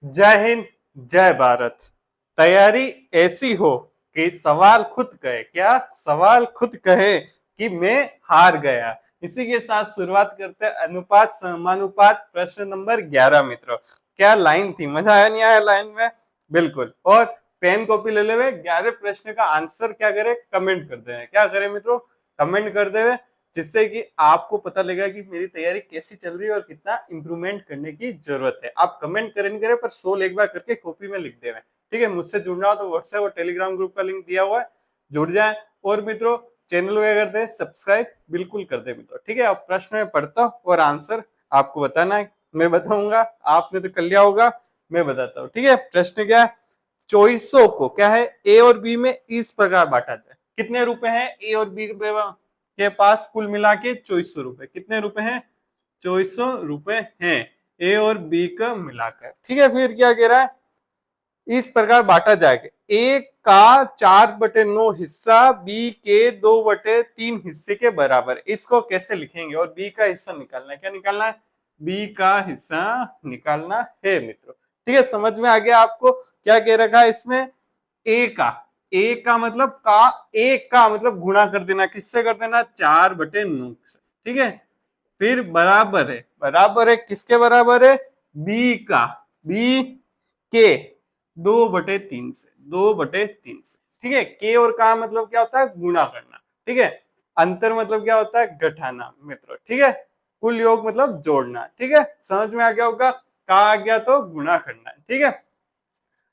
जय हिंद, जय भारत। तैयारी ऐसी हो कि सवाल खुद कहे, क्या सवाल खुद कहे कि मैं हार गया। इसी के साथ शुरुआत करते हैं अनुपात समानुपात प्रश्न नंबर 11 मित्रों। क्या लाइन थी, मजा आया नहीं आया लाइन में? बिल्कुल। और पेन कॉपी ले ले हुए 11 प्रश्न का आंसर क्या करें, कमेंट कर दे। क्या करें मित्रों, कमेंट कर दे, जिससे कि आपको पता लगेगा कि मेरी तैयारी कैसी चल रही है और कितना इंप्रूवमेंट करने की जरूरत है। आप कमेंट करें करें पर 100 एक बार करके कॉपी में लिख देवे। ठीक है, मुझसे जुड़ना हो तो व्हाट्सएप और टेलीग्राम ग्रुप का लिंक दिया हुआ है, जुड़ जाए। और मित्रों चैनल को कर दे सब्सक्राइब, बिल्कुल कर दे मित्रों। ठीक है, अब प्रश्न में पढ़ता हूँ और आंसर आपको बताना है। मैं बताऊंगा, आपने तो कर लिया होगा, मैं बताता हूँ। ठीक है, प्रश्न क्या है, चौबीसों को क्या है ए और बी में इस प्रकार बांटा जाए। कितने रुपए हैं ए और बी के पास? कुल मिला के 2400 रुपए। कितने रुपए हैं? 2400 रुपए हैं ए और बी का मिलाकर। ठीक है, फिर क्या कह रहा है, इस प्रकार बांटा जाएगा। ए का 4/9 हिस्सा बी के 2/3 हिस्से के बराबर। इसको कैसे लिखेंगे? और बी का हिस्सा निकालना है। क्या निकालना है? बी का हिस्सा निकालना है मित्रों। ठीक है, समझ में आ गया आपको क्या कह रखा है इसमें? ए का मतलब एक का मतलब गुणा कर देना। किससे कर देना? 4/9 से। ठीक है, फिर बराबर है किसके बराबर है? बी का, बी के 2/3 से, 2/3 से। ठीक है, के और का मतलब क्या होता है? गुणा करना। ठीक है, अंतर मतलब क्या होता है? घटाना मित्रों। ठीक है, कुल योग मतलब जोड़ना। ठीक है, समझ में आ गया होगा। का आ गया तो गुणा करना है। ठीक है,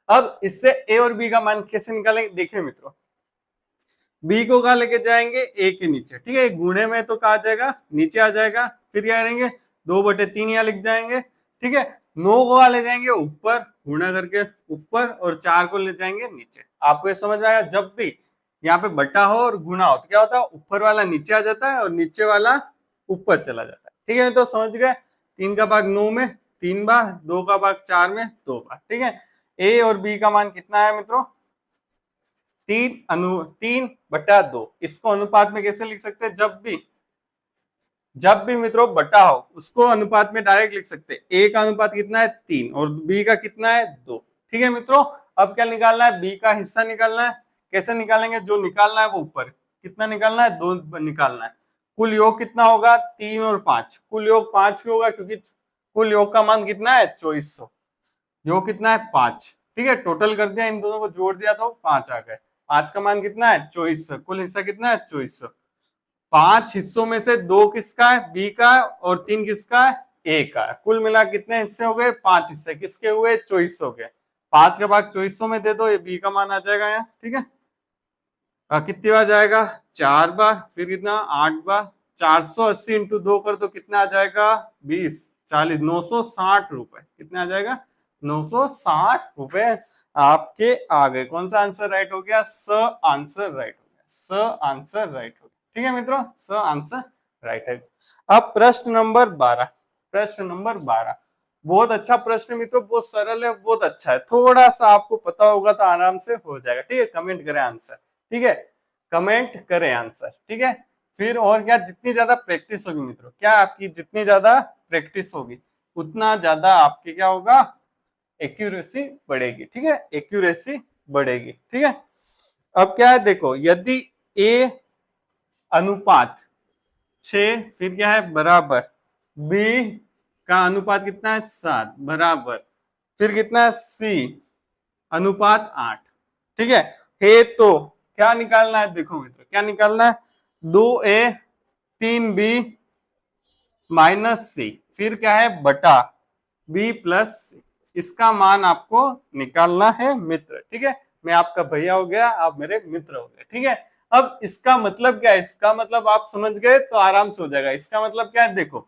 अब इससे ए और बी का मान कैसे निकालेंगे? देखिए मित्रों, बी को कहा लेके जाएंगे? ए के नीचे। ठीक है, गुणे में तो कहा जाएगा नीचे आ जाएगा। फिर क्या करेंगे? 2/3 यहाँ लिख जाएंगे। ठीक है, 9 को कहा ले जाएंगे ऊपर, गुणा करके ऊपर, और 4 को ले जाएंगे नीचे। आपको ये समझ में आएगा, जब भी यहाँ पे बटा हो और गुणा हो तो क्या होता है? ऊपर वाला नीचे आ जाता है और नीचे वाला ऊपर चला जाता है। ठीक है, तो समझ गए। 3 का भाग 9 में 3 बार, 2 का भाग 4 में 2 बार। ठीक है, ए और बी का मान कितना है मित्रों? 3/2। इसको अनुपात में कैसे लिख सकते हैं? जब भी मित्रों बटा हो उसको अनुपात में डायरेक्ट लिख सकते हैं। ए का अनुपात कितना है? 3, और बी का कितना है? 2। ठीक है मित्रों, अब क्या निकालना है? बी का हिस्सा निकालना है। कैसे निकालेंगे? जो निकालना है वो ऊपर कितना निकालना है? 2 निकालना है। कुल योग कितना होगा? 3 और 5। कुल योग 5 क्यों होगा? क्योंकि कुल योग का मान कितना है? 2400। योग कितना है? 5। ठीक है, टोटल कर दिया, इन दोनों को जोड़ दिया तो 5 आ गए। 5 का मान कितना है? 2400। कुल हिस्सा कितना है? 2400। 5 हिस्सों में से 2 किसका है? बी का, और 3 किसका है? ए का। कुल मिला कितने हिस्से हो गए? 5 हिस्से। किसके हुए? 2400 के। 5 का भाग 2400 में दे दो, ये बी का मान आ जाएगा यहाँ। ठीक है, कितनी बार जाएगा? 4 बार। फिर कितना? 8 बार। 480 इंटू 2 कर दो, कितना आ जाएगा? 20, 40, 960 रुपए। कितना आ जाएगा? 960 रुपए आपके आ गए। कौन सा आंसर राइट हो गया? स आंसर राइट हो गया। स आंसर राइट हो गया। ठीक है मित्रों, स आंसर राइट है। अब प्रश्न नंबर 12। प्रश्न नंबर 12 बहुत अच्छा प्रश्न मित्रों, बहुत सरल है, बहुत अच्छा है। थोड़ा सा आपको पता होगा तो आराम से हो जाएगा। ठीक है, कमेंट करें आंसर। ठीक है, कमेंट करें आंसर। ठीक है, फिर और क्या, जितनी ज्यादा प्रैक्टिस होगी मित्रों, क्या आपकी जितनी ज्यादा प्रैक्टिस होगी उतना ज्यादा आपकी क्या होगा? एक्यूरेसी बढ़ेगी। ठीक है, एक्यूरेसी बढ़ेगी। ठीक है, अब क्या है देखो, यदि ए अनुपात 6, फिर क्या है? बराबर बी का अनुपात कितना है? 7 बराबर, फिर कितना है? सी अनुपात 8। ठीक है तो क्या निकालना है? देखो मित्रों, क्या निकालना है? 2a 3b -c, फिर क्या है? बटा b प्लस c। इसका मान आपको निकालना है मित्र। ठीक है, मैं आपका भैया हो गया, आप मेरे मित्र हो गए। ठीक है, अब इसका मतलब क्या है? इसका मतलब आप समझ गए तो आराम से हो जाएगा। इसका मतलब क्या है? देखो,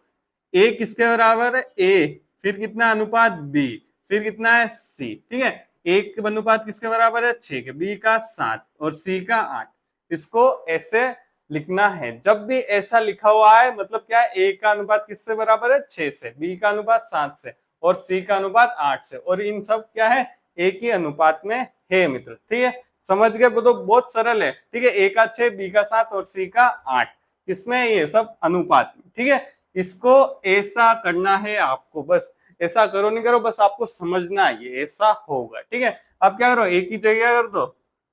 ए किसके बराबर है? ए, फिर कितना अनुपात? बी, फिर कितना है? सी। ठीक है, एक अनुपात किसके बराबर है? 6 के, बी का 7 और सी का 8। इसको ऐसे लिखना है। जब भी ऐसा लिखा हुआ है मतलब क्या है? ए का अनुपात किससे बराबर है? 6 से, बी का अनुपात 7 से, और सी का अनुपात 8 से, और इन सब क्या है? एक ही अनुपात में है मित्र। ठीक है, समझ गए? तो बहुत सरल है। ठीक है, ए का 6, बी का 7 और सी का 8, किसमें? ये सब अनुपात में। ठीक है, इसको ऐसा करना है आपको, बस ऐसा करो नहीं करो, बस आपको समझना है ये ऐसा होगा, ठीक है। अब क्या करो, एक ही जगह कर दो,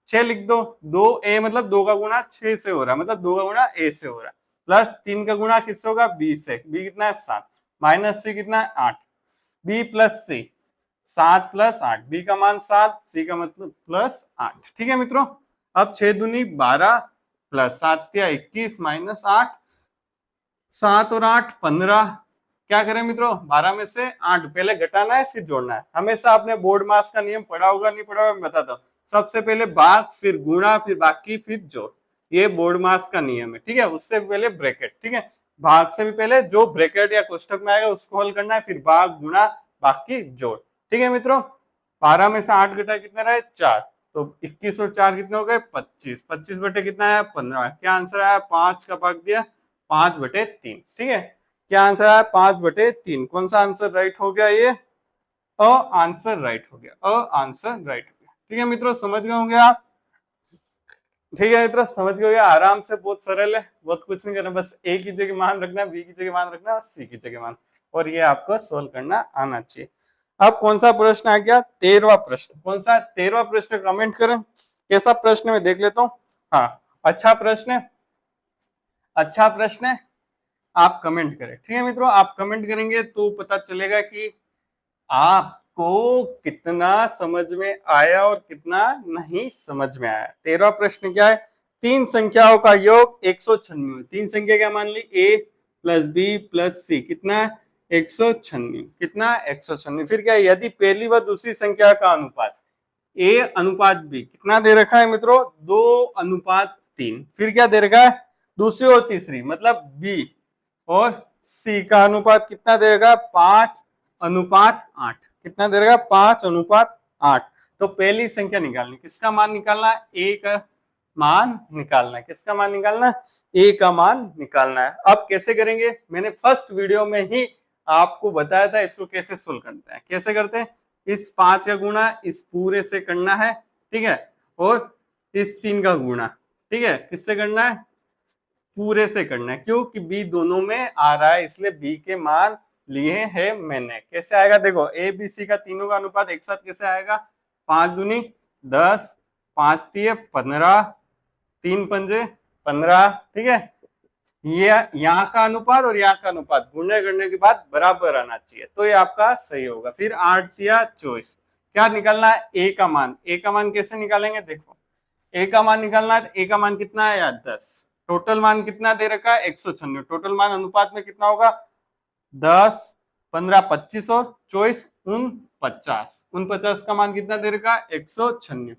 6 लिख दो, 2a मतलब 2 का गुणा 6 से हो रहा है, मतलब 2 का गुणा a से हो रहा है, प्लस 3 का गुणा किससे होगा, b से, b कितना है 7, माइनस c कितना है 8, b plus c 7 plus 8, b का मान 7, c का मतलब प्लस 8, ठीक है मित्रों। अब 6 दूनी 12 प्लस 7 21 माइनस 8, 7 और 8 15, क्या करें मित्रों, 12 में से 8 पहले घटाना है फिर जोड़ना है। हमेशा आपने बोर्ड मास का नियम पढ़ा होगा, नहीं पढ़ा होगा मैं बताता हूँ। सबसे पहले भाग, फिर गुणा, फिर बाकी, फिर जोड़, ये बोर्ड मास का नियम है, ठीक है। उससे पहले ब्रैकेट, ठीक है, भाग से भी पहले जो ब्रैकेट या कोष्टक में आएगा उसको हल करना है, फिर भाग, गुणा, बाकी, जोड़, ठीक है मित्रों। 12 में से 8 घटा कितना रहे 4, तो 21 और 4 कितने हो गए 25, 25 बटे कितना है 15, क्या आंसर आया 5 का भाग दिया 5/3, ठीक है। क्या आंसर आया 5/3, कौन सा आंसर राइट हो गया, ये आंसर राइट हो गया, आंसर राइट हो गया, ठीक है मित्रों, समझ गए होंगे आप, ठीक है मित्रों, समझ गए होंगे, आराम से, बहुत सरल है, बहुत कुछ नहीं करना, बस ए की जगह मान रखना, बी की जगह मान रखना और सी की जगह मान, और ये आपको सोल्व करना आना चाहिए। अब कौन सा प्रश्न आ गया, 13वां प्रश्न, कौन सा 13वां प्रश्न, कमेंट करें कैसा प्रश्न मैं देख लेता हूँ। हाँ, अच्छा प्रश्न है, अच्छा प्रश्न है, आप कमेंट करें, ठीक है मित्रों, आप कमेंट करेंगे तो पता चलेगा कि आपको कितना समझ में आया और कितना नहीं समझ में आया। 13वां प्रश्न क्या है, तीन संख्याओं का योग 196, तीन संख्या क्या मान ली, a प्लस बी प्लस सी, कितना है 196, कितना 196, फिर क्या है, यदि पहली व दूसरी संख्या का अनुपात a अनुपात b कितना दे रखा है मित्रों, 2:3, फिर क्या दे रखा है, दूसरी और तीसरी मतलब b और c का अनुपात कितना देगा 5:8, कितना देगा 5:8, तो पहली संख्या निकालनी, किसका मान निकालना है, a का मान निकालना है, किसका मान निकालना है, a का मान निकालना है। अब कैसे करेंगे, मैंने फर्स्ट वीडियो में ही आपको बताया था इसको कैसे सोल्व करते हैं, कैसे करते हैं, इस 5 का गुणा इस पूरे से करना है, ठीक है, और इस 3 का गुणा, ठीक है, किससे करना है, पूरे से करना है, क्योंकि b दोनों में आ रहा है इसलिए b के मान लिए हैं मैंने। कैसे आएगा, देखो a b c का तीनों का अनुपात एक साथ कैसे आएगा, 5 दूनी 10, 5 तिये 15, 3 पंजे 15, ठीक है, ये यहाँ का अनुपात और यहाँ का अनुपात गुणा करने के बाद बराबर आना चाहिए, तो ये आपका सही होगा। फिर 8 तिया 24, क्या निकालना है, a का मान, a का मान कैसे निकालेंगे, देखो a का मान निकालना है, a का मान कितना है यार 10, टोटल मान कितना दे रखा है 196, टोटल मान अनुपात में कितना होगा 10, 15, 25 और 24 49, 49 का मान कितना दे रखा है 196,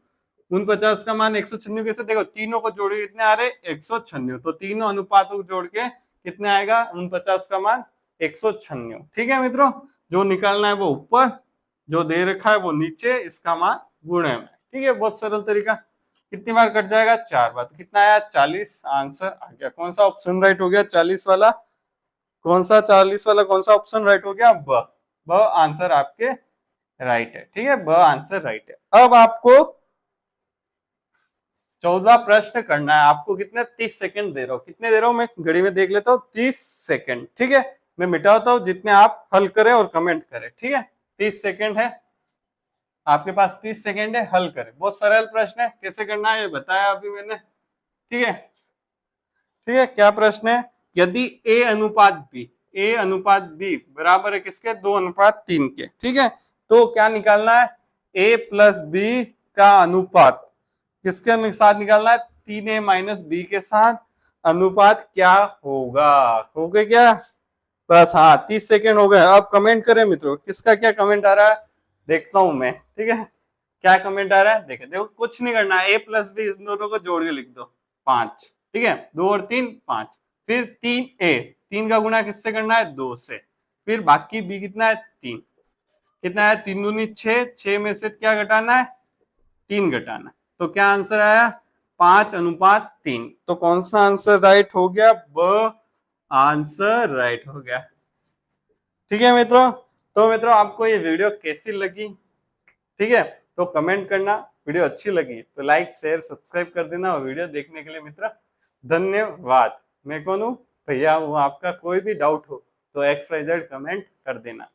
49 का मान 196 कैसे, देखो तीनों को जोड़े कितने आ रहे 196, तो तीनों अनुपातों को जोड़ के कितने आएगा 49 का मान 196, ठीक है मित्रों, जो निकालना है वो ऊपर, जो दे रखा है वो नीचे, इसका मान गुणे में, ठीक है, बहुत सरल तरीका। कितनी बार कट जाएगा 4 बार, तो कितना आया 40, आंसर आ गया, कौन सा ऑप्शन राइट हो गया 40 वाला, कौन सा 40 वाला, कौन सा ऑप्शन राइट हो गया, ब आंसर आपके राइट है, ठीक है, ब आंसर राइट है। अब आपको 14वां प्रश्न करना है, आपको कितने 30 सेकंड दे रहा हूं, कितने दे रहा हूं मैं घड़ी में देख लेता हूं, 30 सेकंड, ठीक है, मैं मिटाता हूं, जितने आप हल करें और कमेंट करें, ठीक है, 30 सेकंड है आपके पास, 30 सेकंड है, हल करें, बहुत सरल प्रश्न है, कैसे करना है ये बताया अभी मैंने, ठीक है, ठीक है, क्या प्रश्न है, यदि a अनुपात b बराबर है किसके, 2:3 के, ठीक है, तो क्या निकालना है, a प्लस b का अनुपात किसके साथ निकालना है, 3a माइनस b के साथ, अनुपात क्या होगा, हो गया क्या, बस हाँ 30 सेकेंड हो गए। अब कमेंट करें मित्रों, किसका क्या कमेंट आ रहा है देखता हूं मैं, ठीक है, क्या कमेंट आ रहा है, देखो कुछ नहीं करना है, a प्लस बी इन दोनों को जोड़ के लिख दो 5, ठीक है, 2 और 3 5, फिर 3a, 3 का गुणा किससे करना है 2 से, फिर बाकी b कितना है 3, कितना है 3 दूनी 6, 6 में से क्या घटाना है 3 घटाना, तो क्या आंसर आया 5:3, तो कौन सा आंसर राइट हो गया, ब आंसर राइट हो गया, ठीक है मित्रों। तो मित्रों आपको ये वीडियो कैसी लगी, ठीक है, तो कमेंट करना, वीडियो अच्छी लगी तो लाइक शेयर सब्सक्राइब कर देना, और वीडियो देखने के लिए मित्र धन्यवाद। मैं कौन हूँ, भैया हूँ आपका, कोई भी डाउट हो तो XYZ कमेंट कर देना।